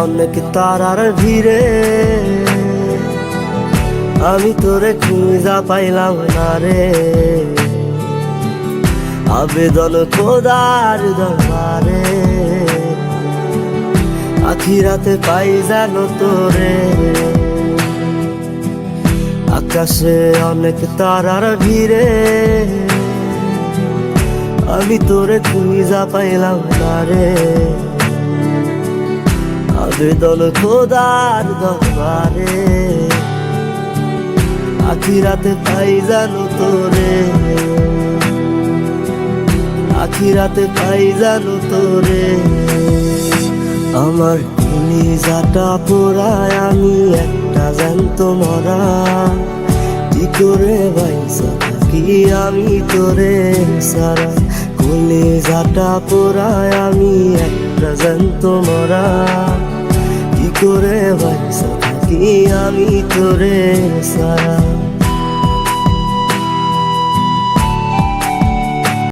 অনেক তারার ভিড়ে আমি তোরে খুঁজা পাইলাম না রে। আবেদন খোদার দরবারে আখিরাতে পাই জানো তোরে। আকাশে অনেক তারার ভিড়ে আমি তোরে খুঁজা পাইলাম না রে। আবেদন খোদার দরবারে আখিরাতে পাই জানো তোরে। আখিরাতে পাই জানো তোরে। আমার কলিজাটা পোড়ায় আমি একটা জ্যান্ত মরা। কি করে বাইসা থাকি আমি তোরে সারা। কলিজাটা পোড়ায় আমি একটা জ্যান্ত মরা। কি করে বাইসা থাকি আমি তোরে সারা।